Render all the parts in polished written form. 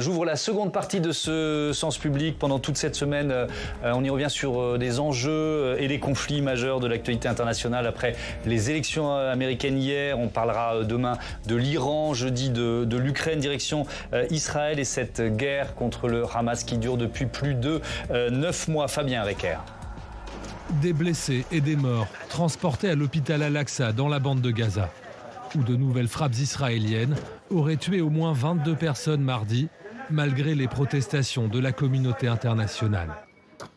J'ouvre la seconde partie de ce Sens Public. Pendant toute cette semaine, on y revient sur des enjeux et des conflits majeurs de l'actualité internationale après les élections américaines hier. On parlera demain de l'Iran, jeudi de l'Ukraine, direction Israël et cette guerre contre le Hamas qui dure depuis plus de 9 mois. Fabien Recker. Des blessés et des morts transportés à l'hôpital Al-Aqsa dans la bande de Gaza, où de nouvelles frappes israéliennes auraient tué au moins 22 personnes mardi, malgré les protestations de la communauté internationale.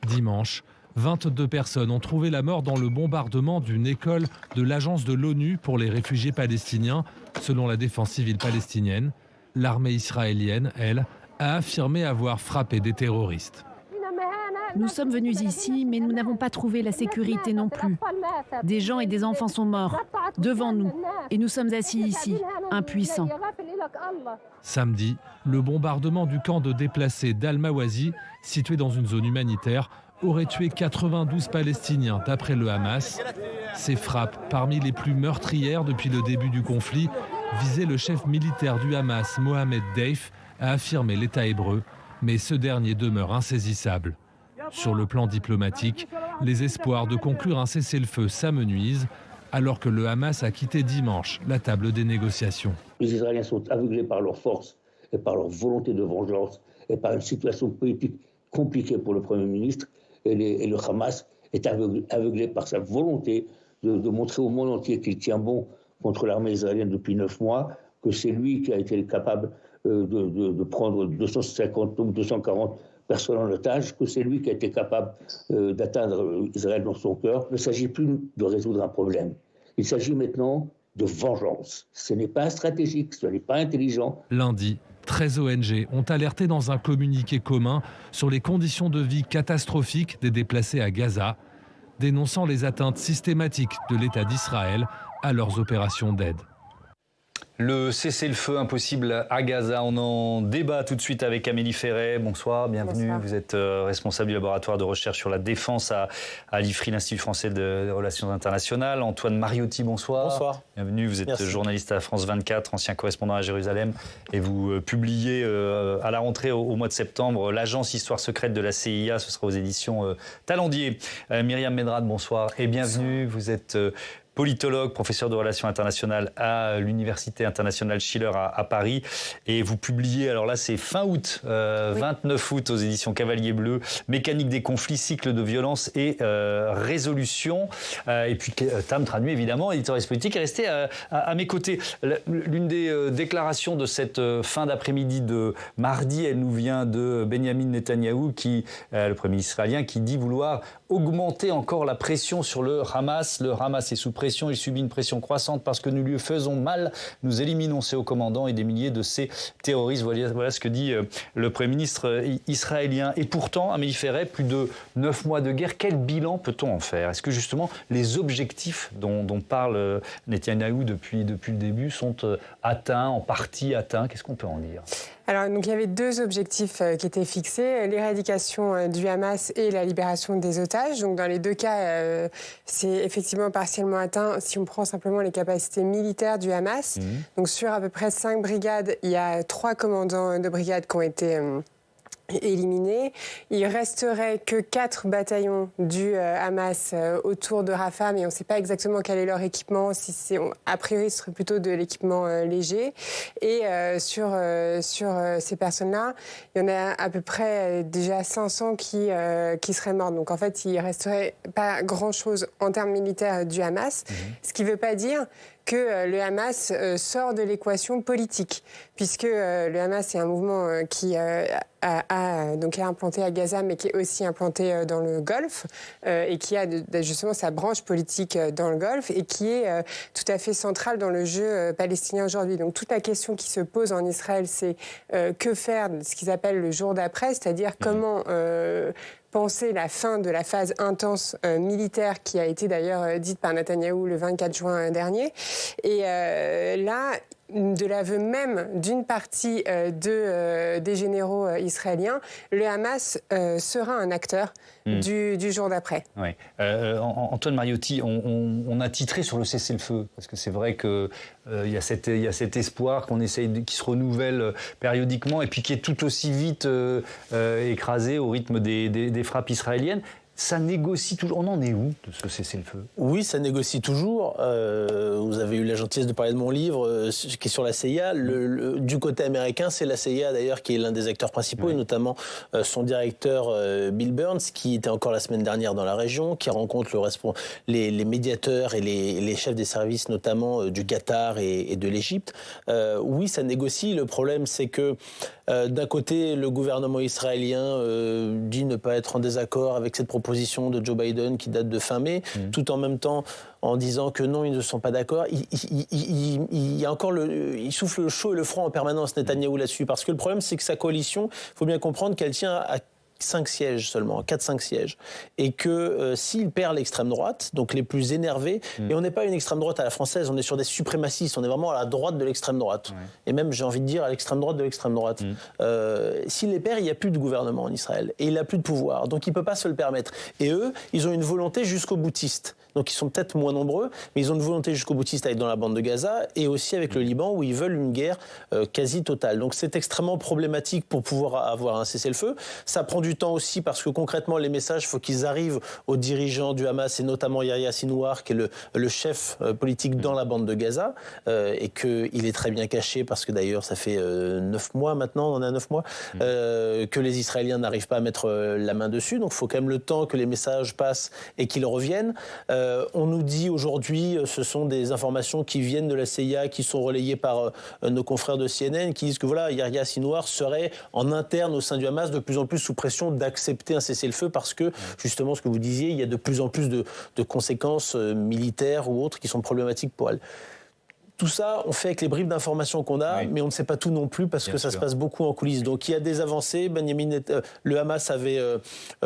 Dimanche, 22 personnes ont trouvé la mort dans le bombardement d'une école de l'Agence de l'ONU pour les réfugiés palestiniens, selon la défense civile palestinienne. L'armée israélienne, elle, a affirmé avoir frappé des terroristes. Nous sommes venus ici, mais nous n'avons pas trouvé la sécurité non plus. Des gens et des enfants sont morts, devant nous, et nous sommes assis ici, impuissants. Samedi, le bombardement du camp de déplacés d'Al-Mawazi, situé dans une zone humanitaire, aurait tué 92 Palestiniens d'après le Hamas. Ces frappes, parmi les plus meurtrières depuis le début du conflit, visaient le chef militaire du Hamas, Mohamed Deif, a affirmé l'État hébreu, mais ce dernier demeure insaisissable. Sur le plan diplomatique, les espoirs de conclure un cessez-le-feu s'amenuisent, alors que le Hamas a quitté dimanche la table des négociations. Les Israéliens sont aveuglés par leur force et par leur volonté de vengeance et par une situation politique compliquée pour le Premier ministre. Et le Hamas est aveuglé par sa volonté de montrer au monde entier qu'il tient bon contre l'armée israélienne depuis 9 mois, que c'est lui qui a été capable de prendre 250 ou 240 personnes en otage, que c'est lui qui a été capable d'atteindre Israël dans son cœur. Il ne s'agit plus de résoudre un problème. Il s'agit maintenant de vengeance. Ce n'est pas stratégique, ce n'est pas intelligent. Lundi, 13 ONG ont alerté dans un communiqué commun sur les conditions de vie catastrophiques des déplacés à Gaza, dénonçant les atteintes systématiques de l'État d'Israël à leurs opérations d'aide. Le cessez-le-feu impossible à Gaza, on en débat tout de suite avec Amélie Ferret. Bonsoir, bienvenue. Bonsoir. Vous êtes responsable du laboratoire de recherche sur la défense à l'IFRI, l'Institut français de relations internationales. Antoine Mariotti, bonsoir. Bonsoir. Bienvenue, vous êtes journaliste à France 24, ancien correspondant à Jérusalem. Et vous publiez à la rentrée au mois de septembre l'agence Histoire secrète de la CIA. Ce sera aux éditions Talendier. Myriam Medrad, bonsoir et bienvenue. Bonsoir. Vous êtes politologue, professeur de relations internationales à l'Université internationale Schiller à Paris. Et vous publiez, alors là c'est fin août, 29 août aux éditions Cavalier Bleu, Mécanique des conflits, cycle de violence et résolution. Et puis Tam traduit évidemment, éditorialiste politique, est resté à mes côtés. L'une des déclarations de cette fin d'après-midi de mardi, elle nous vient de Benyamin Netanyahou, le Premier ministre israélien, qui dit vouloir augmenter encore la pression sur le Hamas. Le Hamas est sous pression, il subit une pression croissante parce que nous lui faisons mal. Nous éliminons ses hauts commandants et des milliers de ses terroristes. Voilà ce que dit le Premier ministre israélien. Et pourtant, Amélie Ferret, plus de 9 mois de guerre, quel bilan peut-on en faire? Est-ce que justement les objectifs dont parle Netanyahou depuis le début sont atteints, en partie atteints? Qu'est-ce qu'on peut en dire? Alors, donc, il y avait 2 objectifs qui étaient fixés, l'éradication du Hamas et la libération des otages. Donc, dans les 2 cas, c'est effectivement partiellement atteint si on prend simplement les capacités militaires du Hamas. Donc, sur à peu près 5 brigades, il y a 3 commandants de brigades qui ont été éliminés. Il resterait que 4 bataillons du Hamas autour de Rafah, mais on ne sait pas exactement quel est leur équipement. A priori, ce serait plutôt de l'équipement léger. Et sur ces personnes-là, il y en a à peu près déjà 500 qui seraient mortes. Donc en fait, il ne resterait pas grand-chose en termes militaires du Hamas. Ce qui ne veut pas dire que le Hamas sort de l'équation politique, puisque le Hamas est un mouvement qui donc est implanté à Gaza, mais qui est aussi implanté dans le Golfe, et qui a justement sa branche politique dans le Golfe, et qui est tout à fait centrale dans le jeu palestinien aujourd'hui. Donc toute la question qui se pose en Israël, c'est que faire de ce qu'ils appellent le jour d'après, c'est-à-dire comment penser la fin de la phase intense militaire qui a été d'ailleurs dite par Netanyahou le 24 juin dernier. Et là, de l'aveu même d'une partie des généraux israéliens, le Hamas sera un acteur du jour d'après. Ouais. Antoine Mariotti, on a titré sur le cessez-le-feu, parce que c'est vrai qu'il y a cet espoir qu'on essaye, qui se renouvelle périodiquement et puis qui est tout aussi vite écrasé au rythme des frappes israéliennes. Ça négocie toujours. On en est où de ce cessez-le-feu ? Oui, ça négocie toujours. Vous avez eu la gentillesse de parler de mon livre qui est sur la CIA. Du côté américain, c'est la CIA d'ailleurs qui est l'un des acteurs principaux, et notamment son directeur Bill Burns, qui était encore la semaine dernière dans la région, qui rencontre les médiateurs et les chefs des services, notamment du Qatar et de l'Égypte. Oui, ça négocie. Le problème, c'est que d'un côté, le gouvernement israélien dit ne pas être en désaccord avec cette proposition de Joe Biden qui date de fin mai, tout en même temps en disant que non, ils ne sont pas d'accord. Il souffle le chaud et le froid en permanence, Netanyahou, là-dessus. Parce que le problème, c'est que sa coalition, il faut bien comprendre qu'elle tient à 5 sièges seulement, 4-5 sièges. Et que s'il perd l'extrême droite, donc les plus énervés, et on n'est pas une extrême droite à la française, on est sur des suprémacistes, on est vraiment à la droite de l'extrême droite. Et même, j'ai envie de dire, à l'extrême droite de l'extrême droite. S'il les perd, il n'y a plus de gouvernement en Israël. Et il n'a plus de pouvoir. Donc il ne peut pas se le permettre. Et eux, ils ont une volonté jusqu'au boutiste. Donc ils sont peut-être moins nombreux, mais ils ont une volonté jusqu'au boutiste avec dans la bande de Gaza et aussi avec le Liban où ils veulent une guerre quasi totale. Donc c'est extrêmement problématique pour pouvoir avoir un cessez-le-feu. Ça prend du temps aussi parce que concrètement les messages, il faut qu'ils arrivent aux dirigeants du Hamas et notamment Yahya Sinwar qui est le chef politique dans la bande de Gaza et qu'il est très bien caché parce que d'ailleurs ça fait 9 mois maintenant, on en a 9 mois, que les Israéliens n'arrivent pas à mettre la main dessus. Donc il faut quand même le temps que les messages passent et qu'ils reviennent. On nous dit aujourd'hui, ce sont des informations qui viennent de la CIA, qui sont relayées par nos confrères de CNN, qui disent que voilà, Yahya Sinwar serait en interne au sein du Hamas de plus en plus sous pression d'accepter un cessez-le-feu parce que, justement, ce que vous disiez, il y a de plus en plus de conséquences militaires ou autres qui sont problématiques pour elle. Tout ça, on fait avec les bribes d'informations qu'on a, mais on ne sait pas tout non plus parce que ça se passe beaucoup en coulisses. Donc il y a des avancées. Le Hamas avait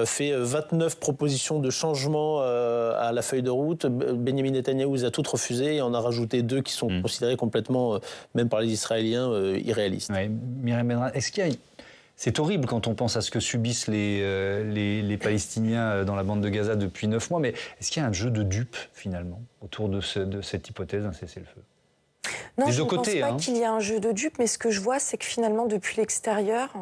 fait 29 propositions de changement à la feuille de route. Benyamin Netanyahou les a toutes refusées et en a rajouté 2 qui sont considérées complètement, même par les Israéliens, irréalistes. Myriam Benrahma, est-ce qu'il y a... C'est horrible quand on pense à ce que subissent les Palestiniens dans la bande de Gaza depuis 9 mois, mais est-ce qu'il y a un jeu de dupes, finalement, autour de cette hypothèse d'un cessez-le-feu ? Non, je ne pense pas qu'il y ait un jeu de dupes, mais ce que je vois, c'est que finalement, depuis l'extérieur,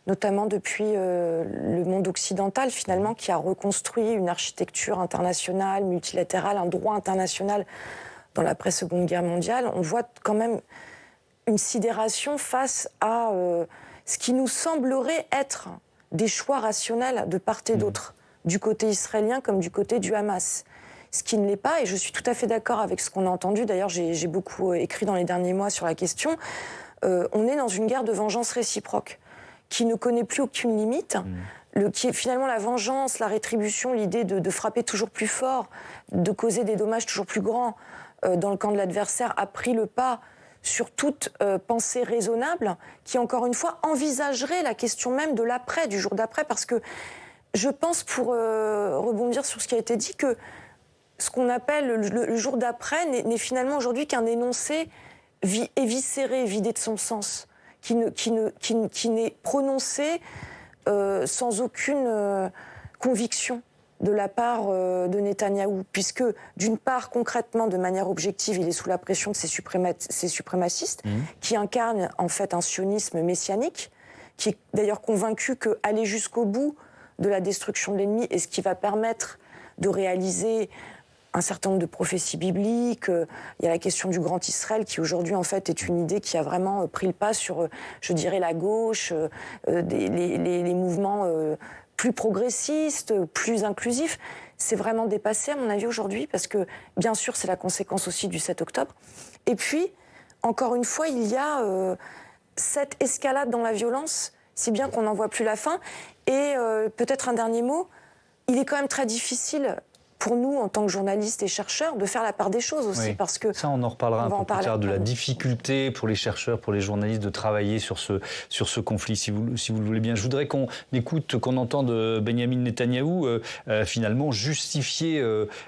notamment depuis le monde occidental, finalement, qui a reconstruit une architecture internationale, multilatérale, un droit international dans l'après-Seconde Guerre mondiale, on voit quand même une sidération face à ce qui nous semblerait être des choix rationnels de part et d'autre, du côté israélien comme du côté du Hamas. Ce qui ne l'est pas, et je suis tout à fait d'accord avec ce qu'on a entendu, d'ailleurs j'ai beaucoup écrit dans les derniers mois sur la question, on est dans une guerre de vengeance réciproque, qui ne connaît plus aucune limite, qui est finalement la vengeance, la rétribution, l'idée de frapper toujours plus fort, de causer des dommages toujours plus grands dans le camp de l'adversaire, a pris le pas sur toute pensée raisonnable, qui encore une fois envisagerait la question même de l'après, du jour d'après, parce que je pense, pour rebondir sur ce qui a été dit, que ce qu'on appelle le jour d'après n'est finalement aujourd'hui qu'un énoncé éviscéré, vidé de son sens, qui n'est prononcé sans aucune conviction de la part de Netanyahou, puisque d'une part, concrètement, de manière objective, il est sous la pression de ces suprémacistes, qui incarnent en fait un sionisme messianique, qui est d'ailleurs convaincu qu'aller jusqu'au bout de la destruction de l'ennemi est ce qui va permettre de réaliser un certain nombre de prophéties bibliques. Il y a la question du Grand Israël qui aujourd'hui en fait est une idée qui a vraiment pris le pas sur, je dirais, la gauche, les mouvements plus progressistes, plus inclusifs. C'est vraiment dépassé à mon avis aujourd'hui parce que bien sûr c'est la conséquence aussi du 7 octobre. Et puis, encore une fois, il y a cette escalade dans la violence, si bien qu'on n'en voit plus la fin. Et peut-être un dernier mot, il est quand même très difficile pour nous, en tant que journalistes et chercheurs, de faire la part des choses aussi. Oui. Parce que ça, on en reparlera un peu plus tard, de la difficulté pour les chercheurs, pour les journalistes de travailler sur ce conflit, si vous le voulez bien. Je voudrais qu'on entende Benyamin Netanyahou finalement justifier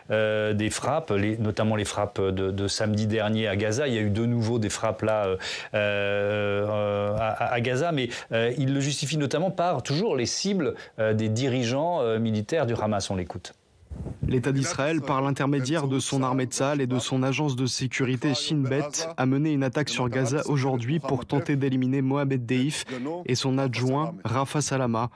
des frappes, notamment les frappes de samedi dernier à Gaza. Il y a eu de nouveau des frappes là à Gaza, mais il le justifie notamment par toujours les cibles des dirigeants militaires du Hamas. On l'écoute. L'État d'Israël, par l'intermédiaire de son armée Tsahal et de son agence de sécurité Shin Bet, a mené une attaque sur Gaza aujourd'hui pour tenter d'éliminer Mohamed Deif et son adjoint Rafa Salama.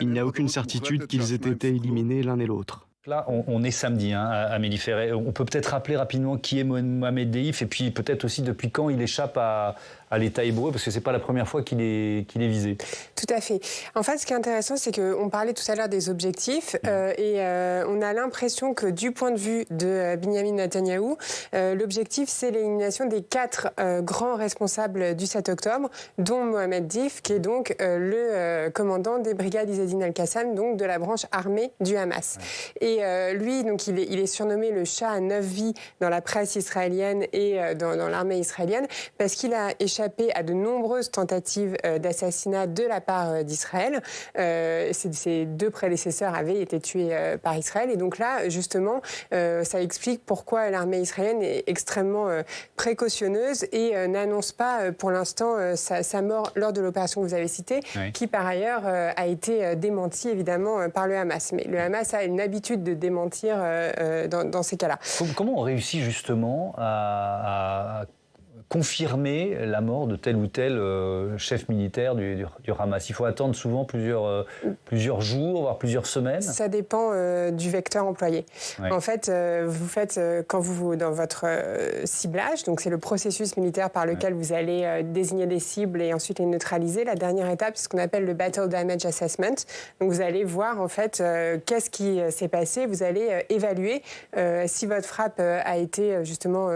Il n'y a aucune certitude qu'ils aient été éliminés l'un et l'autre. Là, on est samedi, Amélie Ferret. On peut peut-être rappeler rapidement qui est Mohamed Deif et puis peut-être aussi depuis quand il échappe à l'État hébreu, parce que ce n'est pas la première fois qu'il est visé. Tout à fait. En fait, ce qui est intéressant, c'est qu'on parlait tout à l'heure des objectifs et on a l'impression que du point de vue de Benyamin Netanyahou, l'objectif, c'est l'élimination des 4 grands responsables du 7 octobre, dont Mohamed Deif, qui est donc le commandant des brigades Izzedine al-Qassam, donc de la branche armée du Hamas. Et lui, donc, il est surnommé le chat à 9 vies dans la presse israélienne et dans l'armée israélienne, parce qu'il a échappé à de nombreuses tentatives d'assassinat de la part d'Israël. Ses 2 prédécesseurs avaient été tués par Israël. Et donc là, justement, ça explique pourquoi l'armée israélienne est extrêmement précautionneuse et n'annonce pas pour l'instant sa mort lors de l'opération que vous avez citée, qui par ailleurs a été démentie évidemment par le Hamas. Mais le Hamas a une habitude de démentir dans ces cas-là. Comment on réussit justement à confirmer la mort de tel ou tel chef militaire du Hamas? Il faut attendre souvent plusieurs jours, voire plusieurs semaines. Ça dépend du vecteur employé. Ouais. En fait, vous faites, quand vous dans votre ciblage, donc c'est le processus militaire par lequel vous allez désigner des cibles et ensuite les neutraliser. La dernière étape, c'est ce qu'on appelle le Battle Damage Assessment. Donc vous allez voir en fait qu'est-ce qui s'est passé. Vous allez évaluer si votre frappe a été justement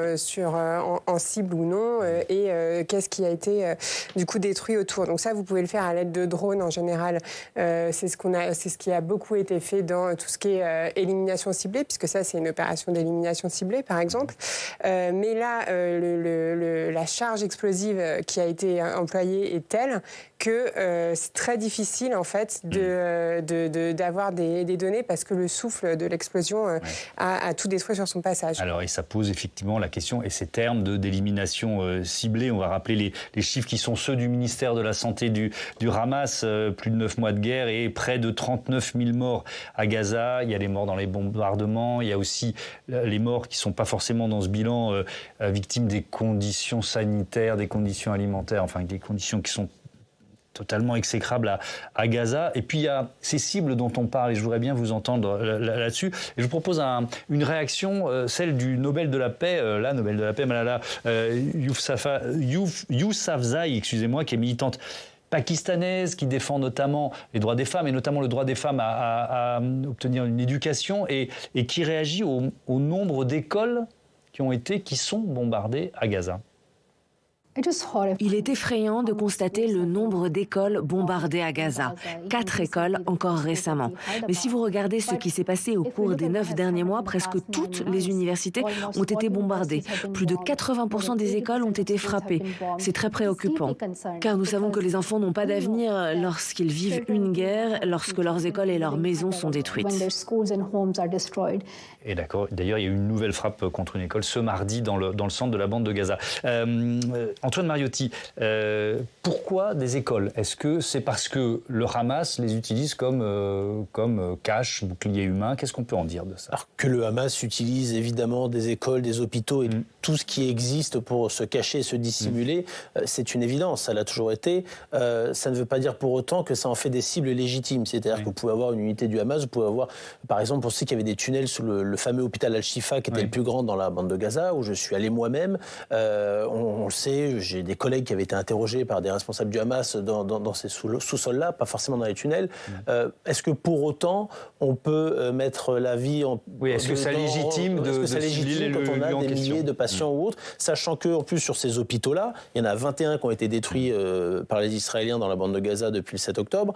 en cible ou non. Et qu'est-ce qui a été du coup détruit autour. Donc ça, vous pouvez le faire à l'aide de drones en général. C'est ce qui a beaucoup été fait dans tout ce qui est élimination ciblée, puisque ça, c'est une opération d'élimination ciblée, par exemple. Mais là, la charge explosive qui a été employée est telle que c'est très difficile en fait d'avoir des données, parce que le souffle de l'explosion a tout détruit sur son passage. Alors, et ça pose effectivement la question et ces termes d'élimination ciblée. On va rappeler les chiffres qui sont ceux du ministère de la Santé du Hamas, plus de 9 mois de guerre et près de 39 000 morts à Gaza. Il y a les morts dans les bombardements, il y a aussi les morts qui ne sont pas forcément dans ce bilan, victimes des conditions sanitaires, des conditions alimentaires, enfin des conditions qui sont totalement exécrable à Gaza. Et puis il y a ces cibles dont on parle, et je voudrais bien vous entendre là-dessus. Et je vous propose une réaction, celle du Nobel de la paix, Nobel de la paix, Malala Yousafzai, excusez-moi, qui est militante pakistanaise, qui défend notamment les droits des femmes, et notamment le droit des femmes à obtenir une éducation, et qui réagit au nombre d'écoles qui sont bombardées à Gaza. Il est effrayant de constater le nombre d'écoles bombardées à Gaza. 4 écoles encore récemment. Mais si vous regardez ce qui s'est passé au cours des 9 derniers mois, presque toutes les universités ont été bombardées. Plus de 80% des écoles ont été frappées. C'est très préoccupant, car nous savons que les enfants n'ont pas d'avenir lorsqu'ils vivent une guerre, lorsque leurs écoles et leurs maisons sont détruites. Et d'accord. D'ailleurs, il y a eu une nouvelle frappe contre une école ce mardi dans le centre de la bande de Gaza. Antoine Mariotti, pourquoi des écoles? Est-ce que c'est parce que le Hamas les utilise comme cache, bouclier humain? Qu'est-ce qu'on peut en dire de ça? Alors que le Hamas utilise évidemment des écoles, des hôpitaux et tout ce qui existe pour se cacher, se dissimuler, c'est une évidence, ça l'a toujours été. Ça ne veut pas dire pour autant que ça en fait des cibles légitimes. C'est-à-dire que vous pouvez avoir une unité du Hamas, vous pouvez avoir, par exemple, on sait qu'il y avait des tunnels sous le fameux hôpital Al-Shifa qui était le plus grand dans la bande de Gaza, où je suis allé moi-même. On le sait, j'ai des collègues qui avaient été interrogés par des responsables du Hamas dans ces sous-sols-là, pas forcément dans les tunnels. Est-ce que pour autant, on peut mettre la vie en... Oui, est-ce que ça légitime de cibler quand on a des milliers de patients ou autres, sachant qu'en plus sur ces hôpitaux-là, il y en a 21 qui ont été détruits par les Israéliens dans la bande de Gaza depuis le 7 octobre.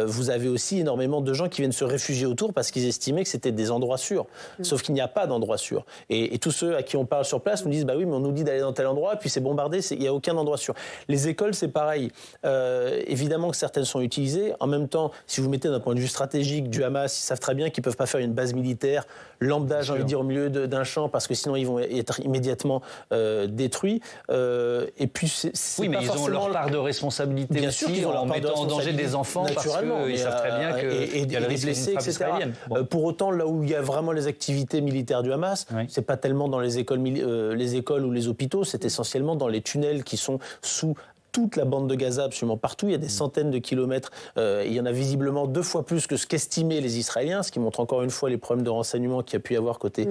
Vous avez aussi énormément de gens qui viennent se réfugier autour parce qu'ils estimaient que c'était des endroits sûrs. Sauf qu'il n'y a pas d'endroit sûr. Et tous ceux à qui on parle sur place nous disent, bah oui, mais on nous dit d'aller dans tel endroit, puis c'est bombardé, il n'y a aucun endroit sûr. Les écoles, c'est pareil. Évidemment que certaines sont utilisées. En même temps, si vous mettez d'un point de vue stratégique du Hamas, ils savent très bien qu'ils ne peuvent pas faire une base militaire lambda, j'ai envie de dire, au milieu d'un champ, parce que sinon ils vont être immédiatement détruits. Et puis c'est oui, mais ils ont leur part de responsabilité bien aussi, sûr qu'ils ont leur en part de mettant en danger des enfants, parce qu'ils savent très bien qu'il y a le risque blessés, d'une frappe israélienne. Bon. Pour autant, là où il y a vraiment les activités militaires du Hamas, c'est pas tellement dans les écoles ou les hôpitaux, c'est essentiellement dans les tunnels qui sont sous toute la bande de Gaza, absolument partout. Il y a des centaines de kilomètres. Il y en a visiblement 2 fois plus que ce qu'estimaient les Israéliens, ce qui montre encore une fois les problèmes de renseignement qu'il y a pu y avoir côté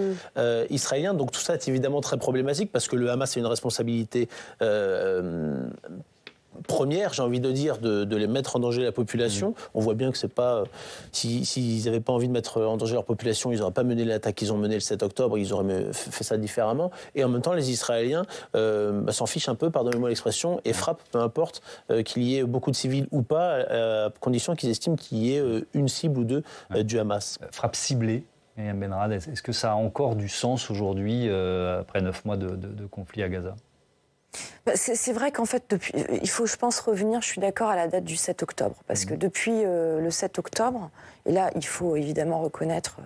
israélien. Donc tout ça est évidemment très problématique parce que le Hamas a une responsabilité première, j'ai envie de dire, de les mettre en danger la population. On voit bien que c'est pas... S'ils n'avaient pas envie de mettre en danger leur population, ils n'auraient pas mené l'attaque qu'ils ont menée le 7 octobre, ils auraient fait ça différemment. Et en même temps, les Israéliens s'en fichent un peu, pardonnez-moi l'expression, et frappent, peu importe qu'il y ait beaucoup de civils ou pas, à condition qu'ils estiment qu'il y ait une cible ou deux du Hamas. Frappe ciblée, Myriam Benrad, est-ce que ça a encore du sens aujourd'hui, après 9 mois de conflit à Gaza ? C'est vrai qu'en fait, il faut, je pense, revenir, je suis d'accord, à la date du 7 octobre. Parce que depuis le 7 octobre, et là, il faut évidemment reconnaître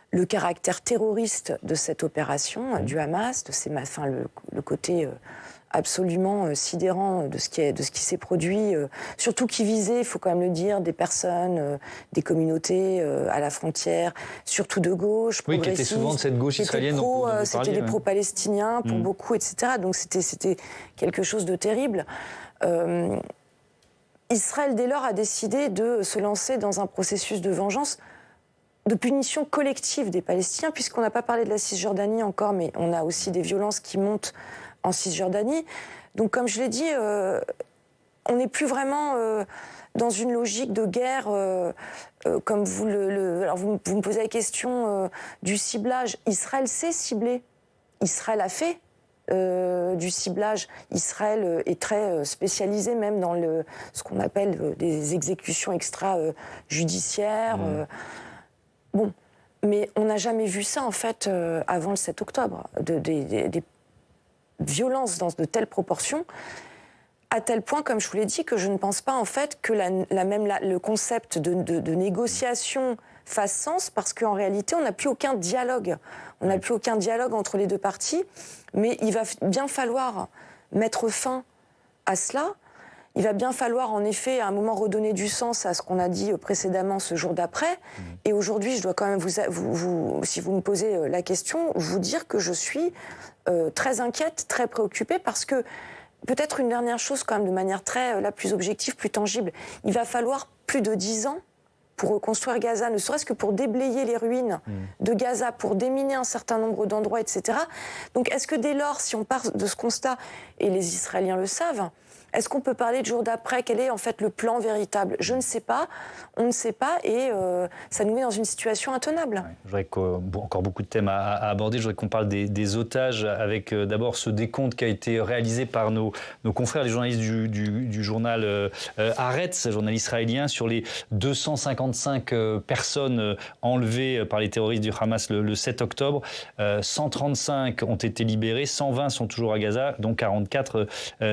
le caractère terroriste de cette opération, du Hamas, le côté absolument sidérant de ce qui s'est produit, surtout qui visait, il faut quand même le dire, des personnes, des communautés à la frontière, surtout de gauche, oui, qui étaient souvent de cette gauche israélienne. C'était des pro-palestiniens pour beaucoup, etc. Donc c'était quelque chose de terrible. Israël, dès lors, a décidé de se lancer dans un processus de vengeance, de punition collective des Palestiniens, puisqu'on n'a pas parlé de la Cisjordanie encore, mais on a aussi des violences qui montent en Cisjordanie. Donc, comme je l'ai dit, on n'est plus vraiment dans une logique de guerre, comme alors vous me posez la question du ciblage. Israël sait cibler. Israël a fait du ciblage. Israël est très spécialisé même dans ce qu'on appelle des exécutions extrajudiciaires. Bon, mais on n'a jamais vu ça, en fait, avant le 7 octobre. Des violences dans de telles proportions, à tel point, comme je vous l'ai dit, que je ne pense pas, en fait, que le concept de négociation fasse sens, parce qu'en réalité, on n'a plus aucun dialogue. On n'a plus aucun dialogue entre les deux parties, mais il va bien falloir mettre fin à cela. Il va bien falloir, en effet, à un moment, redonner du sens à ce qu'on a dit précédemment ce jour d'après. Et aujourd'hui, je dois quand même, si vous me posez la question, vous dire que je suis très inquiète, très préoccupée, parce que, peut-être une dernière chose, quand même, de manière la plus objective, plus tangible, il va falloir plus de 10 ans pour reconstruire Gaza, ne serait-ce que pour déblayer les ruines de Gaza, pour déminer un certain nombre d'endroits, etc. Donc, est-ce que dès lors, si on part de ce constat, et les Israéliens le savent, est-ce qu'on peut parler de jour d'après? Quel est en fait le plan véritable? Je ne sais pas, on ne sait pas, et ça nous met dans une situation intenable. Ouais, je voudrais encore beaucoup de thèmes à aborder. Je voudrais qu'on parle des otages, avec d'abord ce décompte qui a été réalisé par nos confrères, les journalistes du journal Haaretz, journal israélien, sur les 255 personnes enlevées par les terroristes du Hamas le 7 octobre. 135 ont été libérés, 120 sont toujours à Gaza, dont 44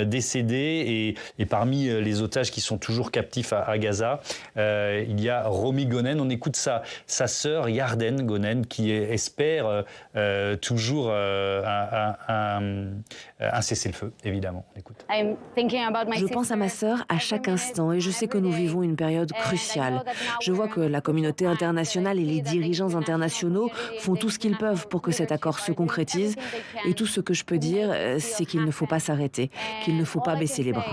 décédés. Et parmi les otages qui sont toujours captifs à Gaza, il y a Romi Gonen. On écoute sa sœur Yarden Gonen qui espère toujours un cessez-le-feu, évidemment. On écoute. Je pense à ma sœur à chaque instant et je sais que nous vivons une période cruciale. Je vois que la communauté internationale et les dirigeants internationaux font tout ce qu'ils peuvent pour que cet accord se concrétise. Et tout ce que je peux dire, c'est qu'il ne faut pas s'arrêter, qu'il ne faut pas baisser les bras.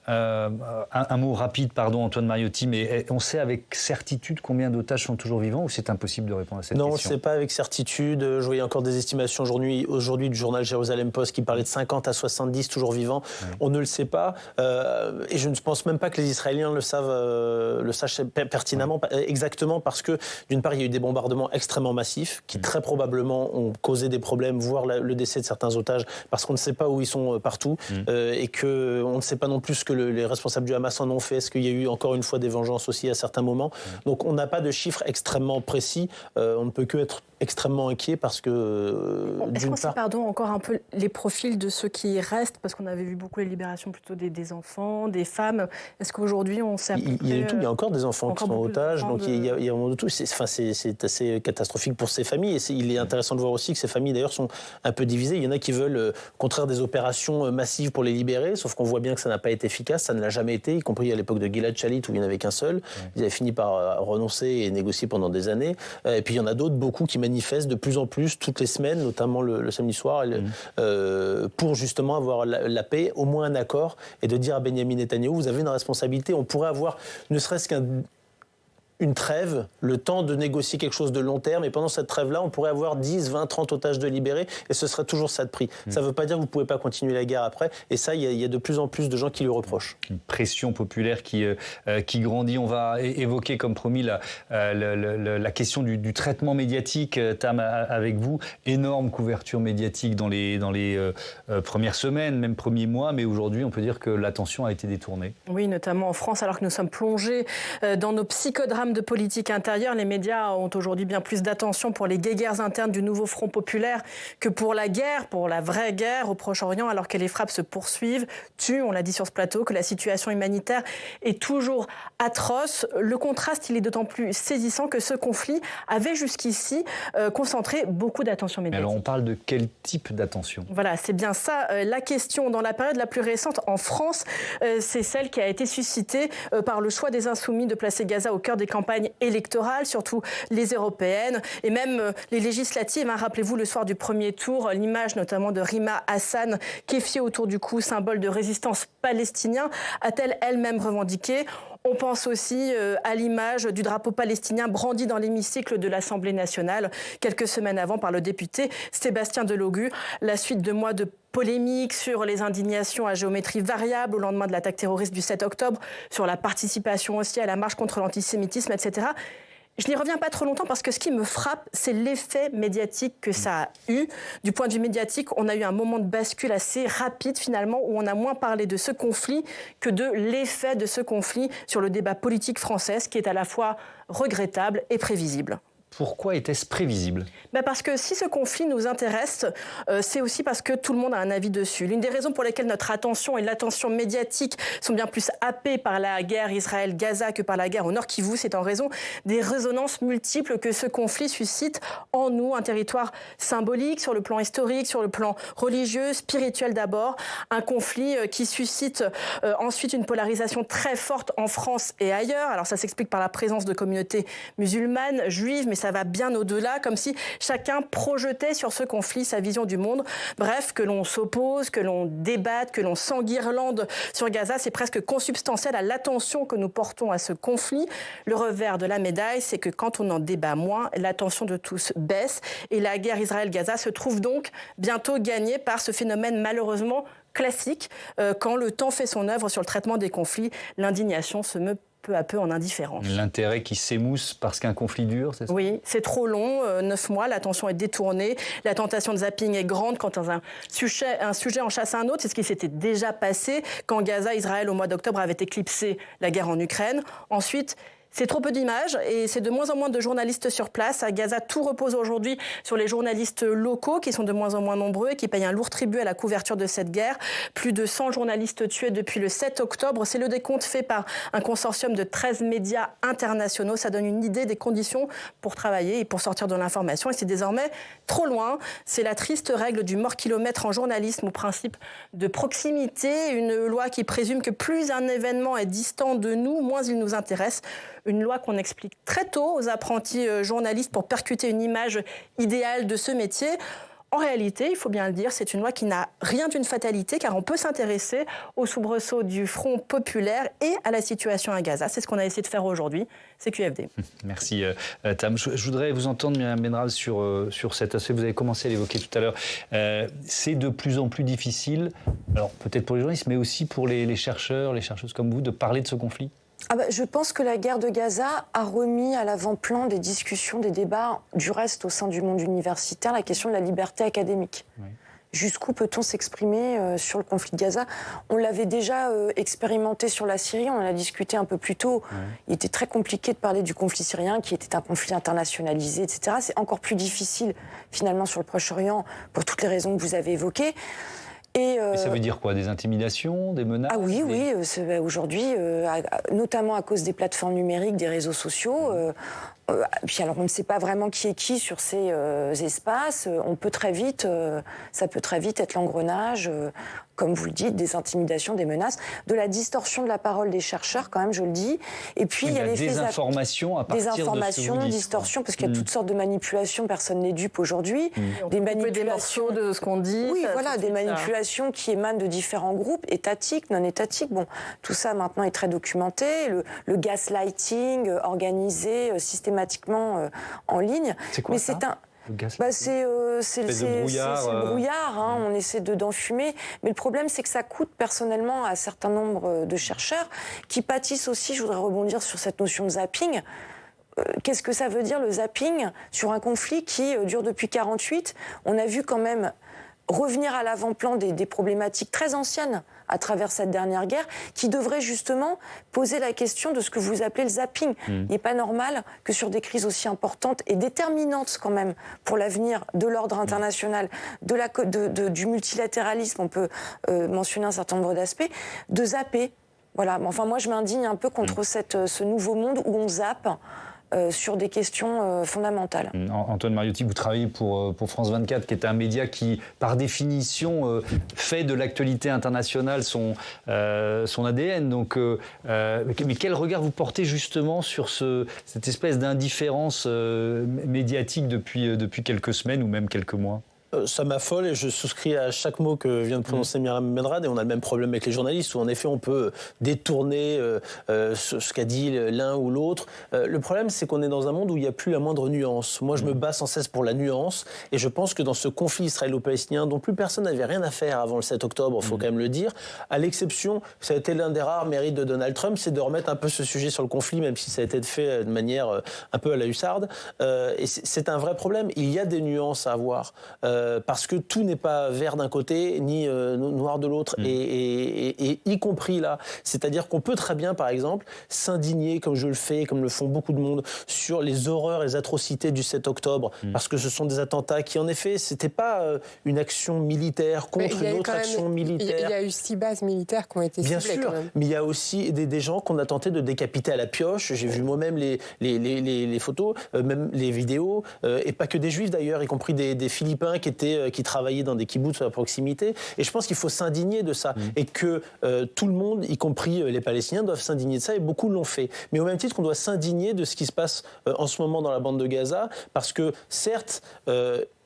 Un mot rapide, pardon, Antoine Mariotti, mais on sait avec certitude combien d'otages sont toujours vivants ou c'est impossible de répondre à cette question? Non, on ne sait pas avec certitude. Je voyais encore des estimations aujourd'hui du journal Jérusalem Post qui parlait de 50 à 70 toujours vivants. Oui. On ne le sait pas. Et je ne pense même pas que les Israéliens le sachent pertinemment, exactement, parce que d'une part, il y a eu des bombardements extrêmement massifs qui très probablement ont causé des problèmes, voire le décès de certains otages, parce qu'on ne sait pas où ils sont partout et qu'on ne sait pas non plus ce que les responsables du Hamas en ont fait. Est-ce qu'il y a eu encore une fois des vengeances aussi à certains moments? Donc on n'a pas de chiffres extrêmement précis. On ne peut que être extrêmement inquiet parce que est-ce qu'on sait, pardon, encore un peu les profils de ceux qui restent, parce qu'on avait vu beaucoup les libérations plutôt des enfants, des femmes. Est-ce qu'aujourd'hui on sait à peu près, il y a encore des enfants qui sont otages, donc il y a un moment de tout. C'est assez catastrophique pour ces familles et il est intéressant de voir aussi que ces familles d'ailleurs sont un peu divisées. Il y en a qui veulent au contraire des opérations massives pour les libérer, sauf qu'on voit bien que ça n'a pas été efficace, ça ne l'a jamais été, y compris à l'époque de Gilad Shalit où il n'y en avait qu'un seul. Ils avaient fini par renoncer et négocier pendant des années. Et puis il y en a d'autres, beaucoup qui manifestent de plus en plus toutes les semaines, notamment le samedi soir, pour justement avoir la paix, au moins un accord, et de dire à Benyamin Netanyahou, vous avez une responsabilité, on pourrait avoir ne serait-ce une trêve, le temps de négocier quelque chose de long terme, et pendant cette trêve-là, on pourrait avoir 10, 20, 30 otages de libérés, et ce serait toujours ça de prix. Ça ne veut pas dire que vous ne pouvez pas continuer la guerre après, et ça, il y a de plus en plus de gens qui lui reprochent. Une pression populaire qui grandit. On va évoquer, comme promis, la question du traitement médiatique, Tam, avec vous. Énorme couverture médiatique dans les premières semaines, même premiers mois, mais aujourd'hui, on peut dire que l'attention a été détournée. Oui, notamment en France, alors que nous sommes plongés dans nos psychodrames de politique intérieure. Les médias ont aujourd'hui bien plus d'attention pour les guéguerres internes du nouveau Front populaire que pour la guerre, pour la vraie guerre au Proche-Orient, alors que les frappes se poursuivent, tuent, on l'a dit sur ce plateau, que la situation humanitaire est toujours atroce. Le contraste, il est d'autant plus saisissant que ce conflit avait jusqu'ici concentré beaucoup d'attention médiatique. Alors on parle de quel type d'attention? Voilà, c'est bien ça la question. Dans la période la plus récente en France, c'est celle qui a été suscitée par le choix des Insoumis de placer Gaza au cœur des campagnes électorales, surtout les européennes et même les législatives. Rappelez-vous, le soir du premier tour, l'image notamment de Rima Hassan, kéfiée autour du cou, symbole de résistance palestinien, a-t-elle elle-même revendiqué? On pense aussi à l'image du drapeau palestinien brandi dans l'hémicycle de l'Assemblée nationale quelques semaines avant par le député Sébastien Delogu. La suite de mois de polémiques sur les indignations à géométrie variable au lendemain de l'attaque terroriste du 7 octobre, sur la participation aussi à la marche contre l'antisémitisme, etc. Je n'y reviens pas trop longtemps parce que ce qui me frappe, c'est l'effet médiatique que ça a eu. Du point de vue médiatique, on a eu un moment de bascule assez rapide finalement où on a moins parlé de ce conflit que de l'effet de ce conflit sur le débat politique français, qui est à la fois regrettable et prévisible. Pourquoi était-ce prévisible? Parce que si ce conflit nous intéresse, c'est aussi parce que tout le monde a un avis dessus. L'une des raisons pour lesquelles notre attention et l'attention médiatique sont bien plus happées par la guerre Israël-Gaza que par la guerre au Nord Kivu, c'est en raison des résonances multiples que ce conflit suscite en nous. Un territoire symbolique sur le plan historique, sur le plan religieux, spirituel d'abord. Un conflit qui suscite ensuite une polarisation très forte en France et ailleurs. Alors ça s'explique par la présence de communautés musulmanes, juives, mais ça va bien au-delà, comme si chacun projetait sur ce conflit sa vision du monde. Bref, que l'on s'oppose, que l'on débatte, que l'on s'enguirlande sur Gaza, c'est presque consubstantiel à l'attention que nous portons à ce conflit. Le revers de la médaille, c'est que quand on en débat moins, l'attention de tous baisse. Et la guerre Israël-Gaza se trouve donc bientôt gagnée par ce phénomène malheureusement classique. Quand le temps fait son œuvre sur le traitement des conflits, l'indignation se meut peu à peu en indifférence. L'intérêt qui s'émousse parce qu'un conflit dure, c'est ça? Oui, c'est trop long, 9 mois, l'attention est détournée, la tentation de zapping est grande quand un sujet en chasse un autre. C'est ce qui s'était déjà passé quand Gaza, Israël, au mois d'octobre, avait éclipsé la guerre en Ukraine. Ensuite, c'est trop peu d'images et c'est de moins en moins de journalistes sur place. À Gaza, tout repose aujourd'hui sur les journalistes locaux qui sont de moins en moins nombreux et qui payent un lourd tribut à la couverture de cette guerre. Plus de 100 journalistes tués depuis le 7 octobre. C'est le décompte fait par un consortium de 13 médias internationaux. Ça donne une idée des conditions pour travailler et pour sortir de l'information. Et c'est désormais trop loin. C'est la triste règle du mort-kilomètre en journalisme au principe de proximité. Une loi qui présume que plus un événement est distant de nous, moins il nous intéresse. Une loi qu'on explique très tôt aux apprentis journalistes pour percuter une image idéale de ce métier. En réalité, il faut bien le dire, c'est une loi qui n'a rien d'une fatalité, car on peut s'intéresser aux soubresauts du Front populaire et à la situation à Gaza. C'est ce qu'on a essayé de faire aujourd'hui, c'est QFD. Merci Tam. Je voudrais vous entendre, Myriam Benral, sur cet aspect. Vous avez commencé à l'évoquer tout à l'heure. C'est de plus en plus difficile, alors peut-être pour les journalistes, mais aussi pour les chercheurs, les chercheuses comme vous, de parler de ce conflit. Je pense que la guerre de Gaza a remis à l'avant-plan des discussions, des débats, du reste au sein du monde universitaire, la question de la liberté académique. Oui. Jusqu'où peut-on s'exprimer sur le conflit de Gaza? On l'avait déjà expérimenté sur la Syrie, on en a discuté un peu plus tôt. Oui. Il était très compliqué de parler du conflit syrien, qui était un conflit internationalisé, etc. C'est encore plus difficile, finalement, sur le Proche-Orient, pour toutes les raisons que vous avez évoquées. Et ça veut dire quoi? Des intimidations, des menaces? Ah oui, oui. Aujourd'hui, notamment à cause des plateformes numériques, des réseaux sociaux, puis alors on ne sait pas vraiment qui est qui sur ces espaces. On peut très vite, ça peut très vite être l'engrenage, comme vous le dites, des intimidations, des menaces, de la distorsion de la parole des chercheurs, quand même, je le dis. Et puis il y a les désinformation à partir de ce que vous dites. Désinformation, distorsion, parce qu'il y a toutes sortes de manipulations. Personne n'est dupe aujourd'hui. Des manipulations de ce qu'on dit. Oui, voilà, des manipulations qui émanent de différents groupes, étatiques, non étatiques. Bon, tout ça maintenant est très documenté. Le gaslighting organisé systématiquement en ligne. C'est quoi ça? C'est le brouillard, hein, on essaie d'enfumer. Mais le problème, c'est que ça coûte personnellement à un certain nombre de chercheurs qui pâtissent aussi, je voudrais rebondir sur cette notion de zapping. Qu'est-ce que ça veut dire, le zapping, sur un conflit qui dure depuis 1948? On a vu quand même revenir à l'avant-plan des problématiques très anciennes à travers cette dernière guerre, qui devrait justement poser la question de ce que vous appelez le zapping. Il n'est pas normal que sur des crises aussi importantes et déterminantes quand même pour l'avenir de l'ordre international, du multilatéralisme, on peut mentionner un certain nombre d'aspects, de zapper. Voilà. Enfin, moi, je m'indigne un peu contre ce nouveau monde où on zappe sur des questions fondamentales. Antoine Mariotti, vous travaillez pour France 24, qui est un média qui, par définition, fait de l'actualité internationale son ADN. Donc, mais quel regard vous portez justement sur cette espèce d'indifférence médiatique depuis quelques semaines ou même quelques mois? Ça m'affole et je souscris à chaque mot que vient de prononcer Myriam Benral. Et on a le même problème avec les journalistes où en effet on peut détourner ce qu'a dit l'un ou l'autre. Le problème, c'est qu'on est dans un monde où il n'y a plus la moindre nuance. Moi, je me bats sans cesse pour la nuance et je pense que dans ce conflit israélo-palestinien dont plus personne n'avait rien à faire avant le 7 octobre, il faut quand même le dire, à l'exception, ça a été l'un des rares mérites de Donald Trump, c'est de remettre un peu ce sujet sur le conflit, même si ça a été fait de manière un peu à la hussarde. Et c'est un vrai problème. Il y a des nuances à avoir. Parce que tout n'est pas vert d'un côté ni noir de l'autre, et y compris là. C'est-à-dire qu'on peut très bien, par exemple, s'indigner, comme je le fais, comme le font beaucoup de monde, sur les horreurs et les atrocités du 7 octobre, parce que ce sont des attentats qui, en effet, c'était pas une action militaire contre une autre action militaire. Il y a eu 6 bases militaires qui ont été ciblées. Bien sûr, quand même. Mais il y a aussi des gens qu'on a tenté de décapiter à la pioche. J'ai vu moi-même les photos, même les vidéos, et pas que des Juifs d'ailleurs, y compris des Philippins qui travaillaient dans des kibboutz à proximité. Et je pense qu'il faut s'indigner de ça. Et que tout le monde, y compris les Palestiniens, doivent s'indigner de ça, et beaucoup l'ont fait. Mais au même titre qu'on doit s'indigner de ce qui se passe en ce moment dans la bande de Gaza, parce que certes,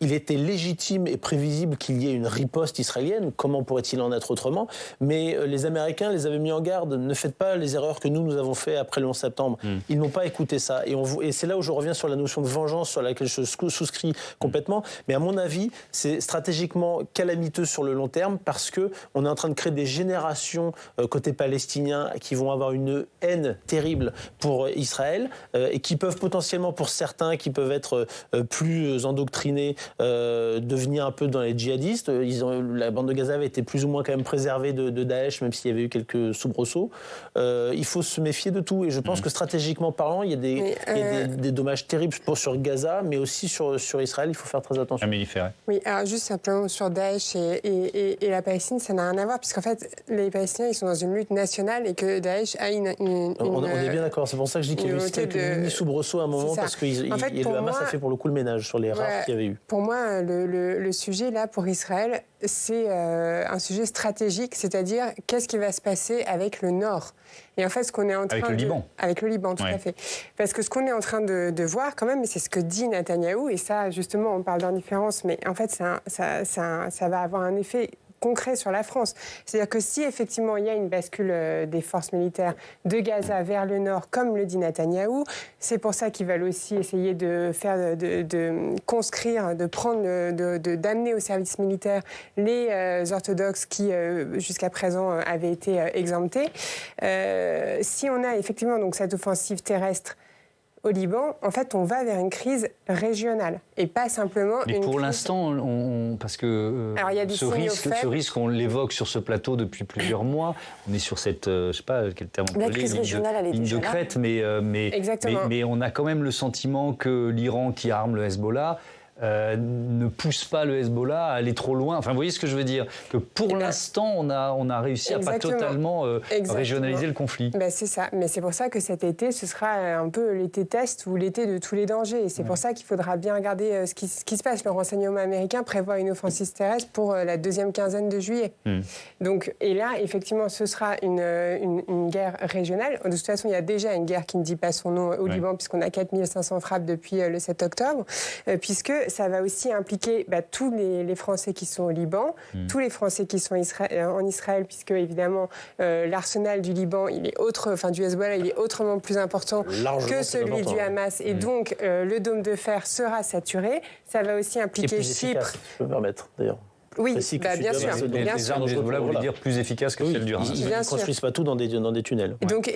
il était légitime et prévisible qu'il y ait une riposte israélienne. Comment pourrait-il en être autrement? Mais les Américains les avaient mis en garde. Ne faites pas les erreurs que nous avons fait après le 11 septembre. Ils n'ont pas écouté ça. Et c'est là où je reviens sur la notion de vengeance, sur laquelle je souscris complètement. Mais à mon avis, c'est stratégiquement calamiteux sur le long terme, parce qu'on est en train de créer des générations côté palestinien qui vont avoir une haine terrible pour Israël, et qui peuvent potentiellement, pour certains, qui peuvent être plus endoctrinés, devenir un peu dans les djihadistes. La bande de Gaza avait été plus ou moins quand même préservée de Daesh, même s'il y avait eu quelques soubresauts. Il faut se méfier de tout, et je pense que stratégiquement parlant, il y a des dommages terribles sur Gaza, mais aussi sur Israël. Il faut faire très attention. Amélie Ferret. Oui, alors juste simplement sur Daesh et la Palestine, ça n'a rien à voir, puisqu'en fait, les Palestiniens, ils sont dans une lutte nationale, et que Daesh a on est bien d'accord. C'est pour ça que je dis qu'il y a eu quelques mini-soubresauts à un moment, parce que le Hamas a fait pour le coup le ménage sur les rares qu'il y avait eu. Pour moi, le sujet, là, pour Israël, c'est un sujet stratégique, c'est-à-dire qu'est-ce qui va se passer avec le Nord. Et en fait, ce qu'on est en train avec le Liban. Avec le Liban, tout à fait. Parce que ce qu'on est en train de voir, quand même, et c'est ce que dit Netanyahou, et ça, justement, on parle d'indifférence, mais en fait, ça va avoir un effet concret sur la France. C'est-à-dire que si effectivement il y a une bascule des forces militaires de Gaza vers le nord, comme le dit Netanyahou, c'est pour ça qu'ils veulent aussi essayer de faire, de conscrire, de prendre, d'amener au service militaire les orthodoxes qui jusqu'à présent avaient été exemptés. Si on a effectivement donc cette offensive terrestre au Liban, en fait, on va vers une crise régionale et pas simplement Mais une pour crise... l'instant, parce que ce risque, on l'évoque sur ce plateau depuis plusieurs mois. On est sur cette, je ne sais pas quel terme on peut crise régionale, elle est ligne déjà de crête, mais on a quand même le sentiment que l'Iran qui arme le Hezbollah ne pousse pas le Hezbollah à aller trop loin. Enfin, vous voyez ce que je veux dire? Que pour l'instant, on a réussi à pas totalement régionaliser le conflit. Ben, c'est ça. Mais c'est pour ça que cet été, ce sera un peu l'été test ou l'été de tous les dangers. Et c'est pour ça qu'il faudra bien regarder ce qui se passe. Le renseignement américain prévoit une offensive terrestre pour la deuxième quinzaine de juillet. Donc, et là, effectivement, ce sera une guerre régionale. De toute façon, il y a déjà une guerre qui ne dit pas son nom au Liban, puisqu'on a 4500 frappes depuis le 7 octobre, puisque ça va aussi impliquer tous les Français qui sont au Liban, tous les Français qui sont en Israël, puisque évidemment l'arsenal du Liban, du Hezbollah, il est autrement plus important que celui du Hamas, et donc le dôme de fer sera saturé. Ça va aussi impliquer Chypre. Si je peux me permettre, d'ailleurs. Oui, bien sûr. Les armes de Hezbollah, vous voulez dire plus efficaces que celles du Hamas. Ils ne construisent pas tout dans des tunnels. Donc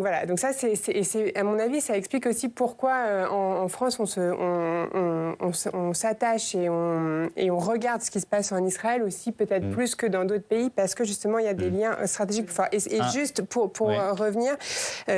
voilà. Donc ça, c'est à mon avis, ça explique aussi pourquoi en France on s'attache et on regarde ce qui se passe en Israël aussi peut-être plus que dans d'autres pays, parce que justement il y a des liens stratégiques plus forts. Et juste pour revenir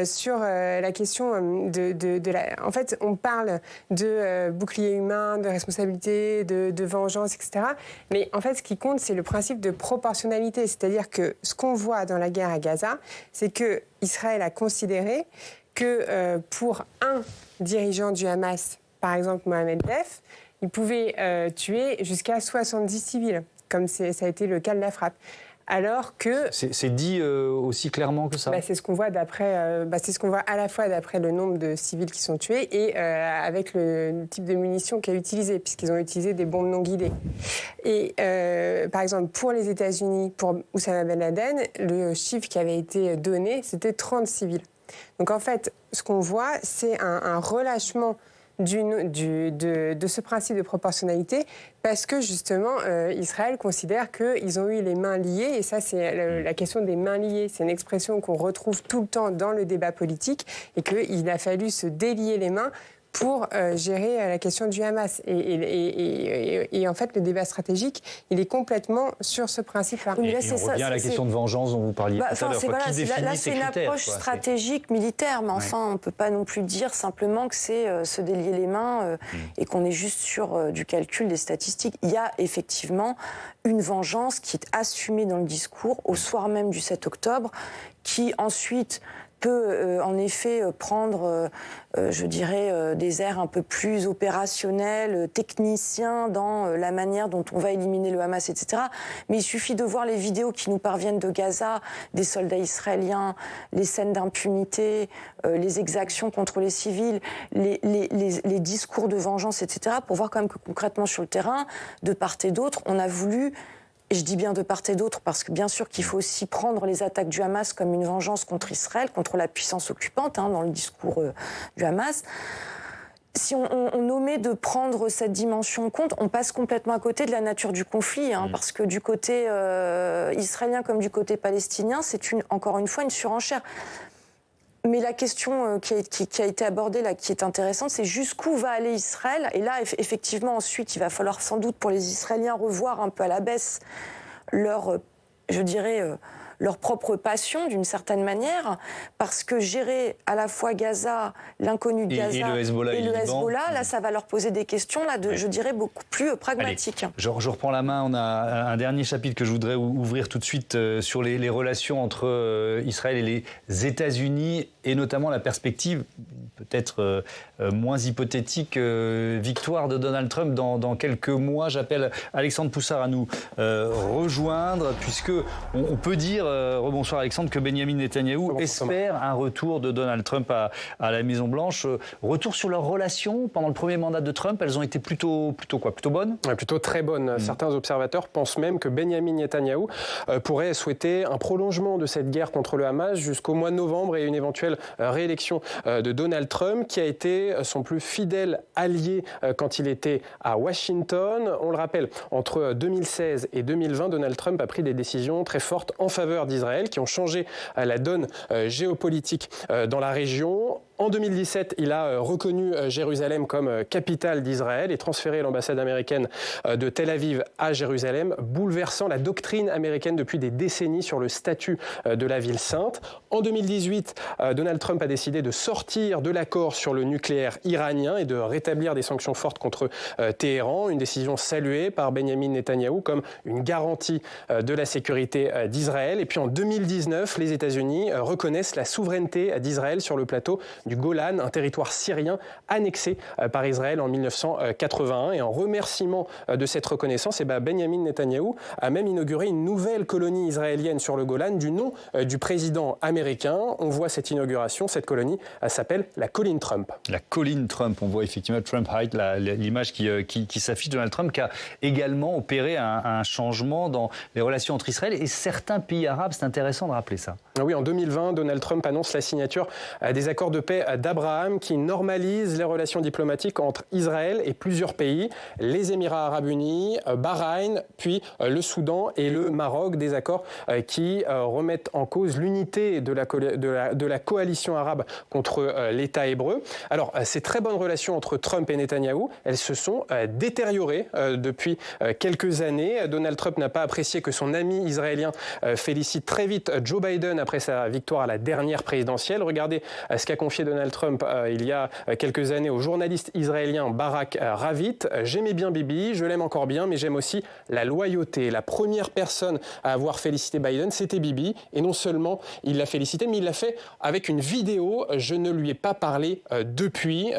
sur la question de la... En fait, on parle de bouclier humain, de responsabilité, de vengeance, etc. Mais en fait, ce qui compte, c'est le principe de proportionnalité. C'est-à-dire que ce qu'on voit dans la guerre à Gaza, c'est que Israël a considéré que pour un dirigeant du Hamas, par exemple Mohamed Def, il pouvait tuer jusqu'à 70 civils, comme ça a été le cas de la frappe. Alors que... C'est dit aussi clairement que ça? C'est ce qu'on voit c'est ce qu'on voit à la fois d'après le nombre de civils qui sont tués et avec le type de munitions qu'a utilisé, puisqu'ils ont utilisé des bombes non guidées. Et par exemple, pour les États-Unis, pour Oussama Ben Laden, le chiffre qui avait été donné, c'était 30 civils. Donc en fait, ce qu'on voit, c'est un relâchement de ce principe de proportionnalité, parce que justement Israël considère qu'ils ont eu les mains liées, et ça c'est la question des mains liées, c'est une expression qu'on retrouve tout le temps dans le débat politique, et qu'il a fallu se délier les mains pour gérer la question du Hamas. Et en fait, le débat stratégique, il est complètement sur ce principe-là. Et on revient à la question de vengeance dont vous parliez tout à l'heure. Qui définit ces critères? C'est une approche stratégique militaire, mais enfin, on ne peut pas non plus dire simplement que c'est se délier les mains et qu'on est juste sur du calcul des statistiques. Il y a effectivement une vengeance qui est assumée dans le discours au soir même du 7 octobre, qui ensuite peut en effet prendre, je dirais, des airs un peu plus opérationnels, techniciens dans la manière dont on va éliminer le Hamas, etc. Mais il suffit de voir les vidéos qui nous parviennent de Gaza, des soldats israéliens, les scènes d'impunité, les exactions contre les civils, les discours de vengeance, etc., pour voir quand même que concrètement sur le terrain, de part et d'autre, on a voulu... Et je dis bien de part et d'autre parce que bien sûr qu'il faut aussi prendre les attaques du Hamas comme une vengeance contre Israël, contre la puissance occupante, dans le discours du Hamas. Si on omet de prendre cette dimension en compte, on passe complètement à côté de la nature du conflit, parce que du côté israélien comme du côté palestinien, c'est encore une fois une surenchère. Mais la question qui a été abordée là, qui est intéressante, c'est jusqu'où va aller Israël. Et là, effectivement, ensuite, il va falloir sans doute pour les Israéliens revoir un peu à la baisse leur propre passion d'une certaine manière, parce que gérer à la fois Gaza, l'inconnu de Gaza et le Hezbollah, là, ça va leur poser des questions, je dirais, beaucoup plus pragmatiques. Allez, je reprends la main. On a un dernier chapitre que je voudrais ouvrir tout de suite sur les relations entre Israël et les États-Unis, et notamment la perspective peut-être moins hypothétique victoire de Donald Trump dans quelques mois. J'appelle Alexandre Poussard à nous rejoindre, puisque on peut dire, rebonsoir Alexandre, que Benyamin Netanyahou espère un retour de Donald Trump à la Maison-Blanche. Retour sur leurs relations pendant le premier mandat de Trump, elles ont été plutôt bonnes ? Plutôt très bonnes. Certains observateurs pensent même que Benyamin Netanyahou pourrait souhaiter un prolongement de cette guerre contre le Hamas jusqu'au mois de novembre et une éventuelle réélection de Donald Trump, qui a été son plus fidèle allié quand il était à Washington. On le rappelle, entre 2016 et 2020, Donald Trump a pris des décisions très fortes en faveur d'Israël qui ont changé la donne géopolitique dans la région. En 2017, il a reconnu Jérusalem comme capitale d'Israël et transféré l'ambassade américaine de Tel Aviv à Jérusalem, bouleversant la doctrine américaine depuis des décennies sur le statut de la ville sainte. En 2018, Donald Trump a décidé de sortir de l'accord sur le nucléaire iranien et de rétablir des sanctions fortes contre Téhéran, une décision saluée par Benyamin Netanyahou comme une garantie de la sécurité d'Israël. Et puis en 2019, les États-Unis reconnaissent la souveraineté d'Israël sur le plateau du Golan, un territoire syrien annexé par Israël en 1981. Et en remerciement de cette reconnaissance, Benyamin Netanyahou a même inauguré une nouvelle colonie israélienne sur le Golan du nom du président américain. On voit cette inauguration, cette colonie s'appelle la colline Trump. La colline Trump, on voit effectivement Trump Height, l'image qui s'affiche. Donald Trump qui a également opéré un changement dans les relations entre Israël et certains pays arabes. C'est intéressant de rappeler ça. Oui, en 2020, Donald Trump annonce la signature des accords de paix d'Abraham qui normalise les relations diplomatiques entre Israël et plusieurs pays, les Émirats arabes unis, Bahreïn, puis le Soudan et le Maroc, des accords qui remettent en cause l'unité de la coalition arabe contre l'État hébreu. Alors, ces très bonnes relations entre Trump et Netanyahou, elles se sont détériorées depuis quelques années. Donald Trump n'a pas apprécié que son ami israélien félicite très vite Joe Biden après sa victoire à la dernière présidentielle. Regardez ce qu'a confié Donald Trump il y a quelques années au journaliste israélien Barak Ravit. « J'aimais bien Bibi, je l'aime encore bien, mais j'aime aussi la loyauté. La première personne à avoir félicité Biden, c'était Bibi. Et non seulement il l'a félicité, mais il l'a fait avec une vidéo. Je ne lui ai pas parlé depuis